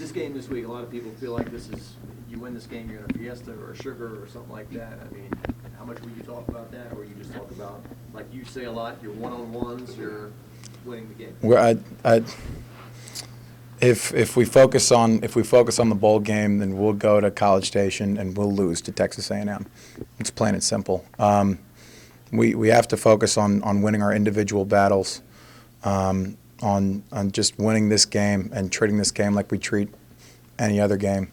This game this week, a lot of people feel like you win this game, you're in a fiesta or a sugar or something like that. I mean, how much will you talk about that, or you just talk about, like you say a lot, your one-on-ones, you're winning the game? Well, if we focus on the bowl game, then we'll go to College Station and we'll lose to Texas A&M. It's plain and simple. We have to focus on winning our individual battles, on just winning this game and treating this game like we treat any other game,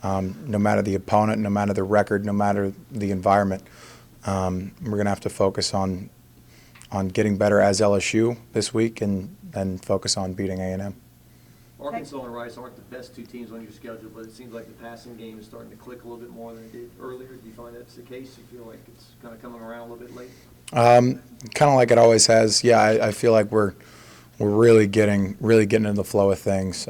no matter the opponent, no matter the record, no matter the environment. We're going to have to focus on getting better as LSU this week and focus on beating A&M. Arkansas and Rice aren't the best two teams on your schedule, but it seems like the passing game is starting to click a little bit more than it did earlier. Do you find that's the case? You feel like it's kind of coming around a little bit late? Kind of like it always has. Yeah, I feel like we're really getting into the flow of things.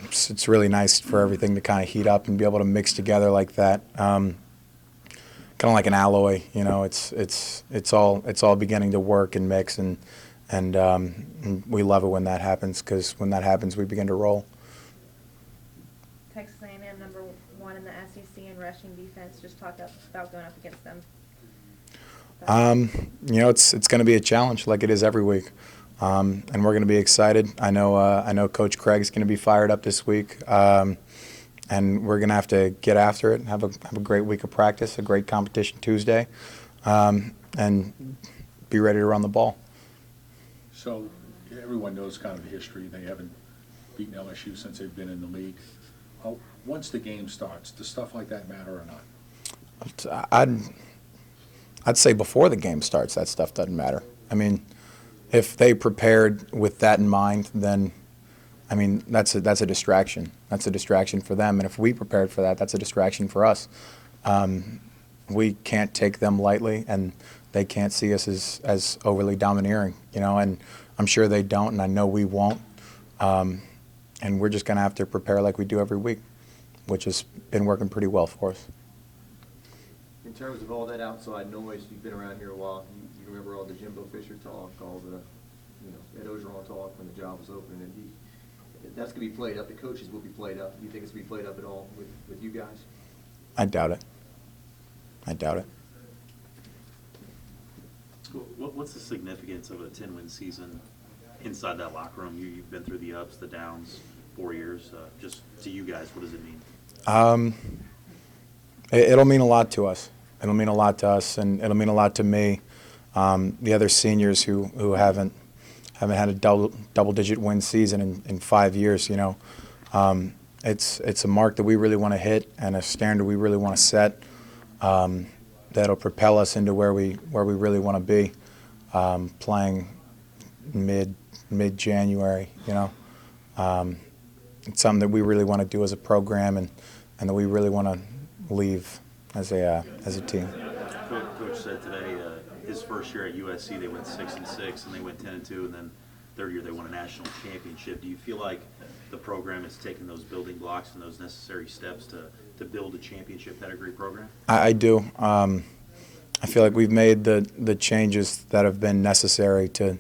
It's really nice for everything to kind of heat up and be able to mix together like that. Kind of like an alloy, you know. It's all beginning to work and mix, and we love it when that happens, because when that happens, we begin to roll. Texas A&M #1 in the SEC in rushing defense. Just talk about going up against them. You know, it's going to be a challenge, like it is every week, and we're going to be excited. I know Coach Craig's going to be fired up this week, and we're going to have to get after it. Have a great week of practice, a great competition Tuesday, and be ready to run the ball. So everyone knows kind of the history. They haven't beaten LSU since they've been in the league. Once the game starts, does stuff like that matter or not? I'd say before the game starts, that stuff doesn't matter. I mean, if they prepared with that in mind, then, I mean, that's a distraction. That's a distraction for them. And if we prepared for that, that's a distraction for us. We can't take them lightly, and they can't see us as overly domineering, you know, and I'm sure they don't, and I know we won't. And we're just going to have to prepare like we do every week, which has been working pretty well for us. In terms of all that outside noise, you've been around here a while. You remember all the Jimbo Fisher talk, all the, Ed Ogeron talk when the job was open, and that's going to be played up. The coaches will be played up. Do you think it's going to be played up at all with you guys? I doubt it. I doubt it. What's the significance of a 10-win season inside that locker room? You've been through the ups, the downs, 4 years. Just to you guys, what does it mean? It'll mean a lot to us. It'll mean a lot to us, and it'll mean a lot to me. The other seniors who haven't had a double-digit win season in 5 years, you know. It's a mark that we really want to hit and a standard we really want to set. That'll propel us into where we really want to be, playing mid-January, you know. It's something that we really want to do as a program, and that we really want to leave as a team. Coach said today his first year at USC they went 6-6 and they went 10-2, and then third year they won a national championship. Do you feel like the program has taken those building blocks and those necessary steps to build a championship pedigree program? I do. I feel like we've made the changes that have been necessary to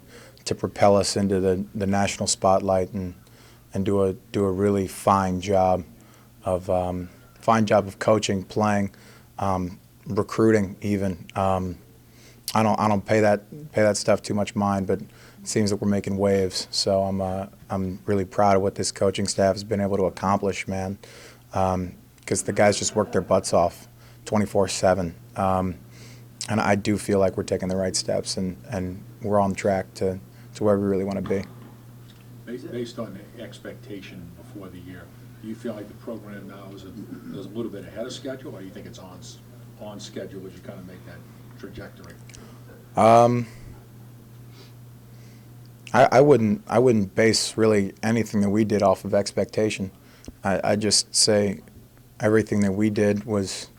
propel us into the national spotlight and do a really fine job of coaching, playing, recruiting even. I don't pay that stuff too much mind, but it seems that we're making waves. So I'm really proud of what this coaching staff has been able to accomplish, man. Because the guys just work their butts off 24/7. And I do feel like we're taking the right steps, and we're on track to where we really want to be. Based on the expectation before the year, do you feel like the program now is a little bit ahead of schedule, or do you think it's on schedule as you kind of make that trajectory? I wouldn't base really anything that we did off of expectation. I just say everything that we did was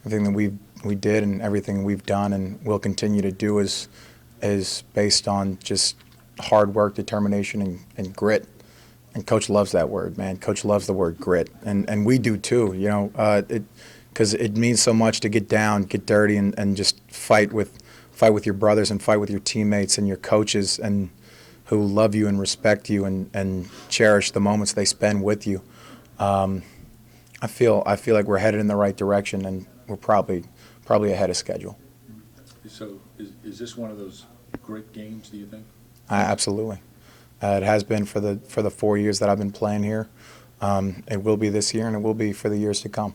everything that we did, and everything we've done and will continue to do is based on just hard work, determination, and grit. And Coach loves that word, man. Coach loves the word grit, and we do too. You know, because it means so much to get down, get dirty, and just fight with your brothers and fight with your teammates and your coaches, and love you and respect you and cherish the moments they spend with you. I feel like we're headed in the right direction, and we're probably ahead of schedule. So is this one of those great games, do you think? Absolutely. It has been for the 4 years that I've been playing here. It will be this year, and it will be for the years to come.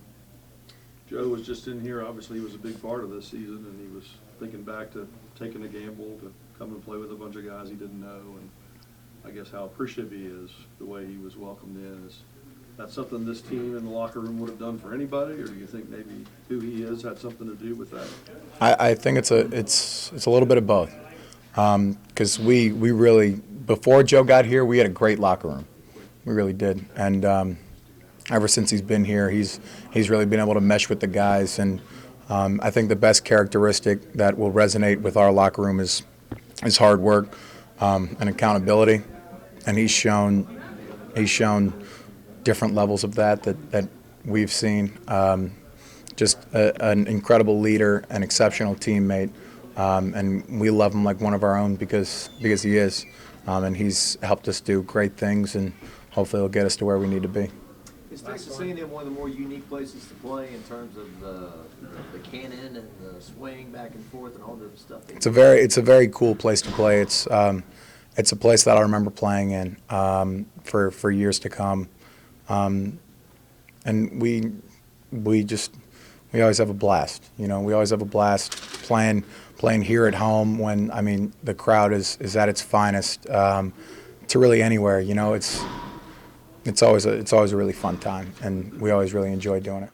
Joe was just in here. Obviously, he was a big part of this season, and he was thinking back to taking a gamble to come and play with a bunch of guys he didn't know, and I guess how appreciative he is the way he was welcomed in. Is that something this team in the locker room would have done for anybody, or do you think maybe who he is had something to do with that? I think it's a little bit of both, because we really, before Joe got here, we had a great locker room. We really did, and ever since he's been here, he's really been able to mesh with the guys, and I think the best characteristic that will resonate with our locker room is hard work and accountability, and he's shown different levels of that we've seen. Just an incredible leader, an exceptional teammate, and we love him like one of our own because he is, and he's helped us do great things, and hopefully he'll get us to where we need to be. Is Texas A&M one of the more unique places to play in terms of the cannon and the swing back and forth and all the stuff? It's a very cool place to play. It's a place that I remember playing in for years to come, and we always have a blast. You know, we always have a blast playing here at home when, I mean, the crowd is at its finest, to really anywhere. You know, it's always a really fun time, and we always really enjoy doing it.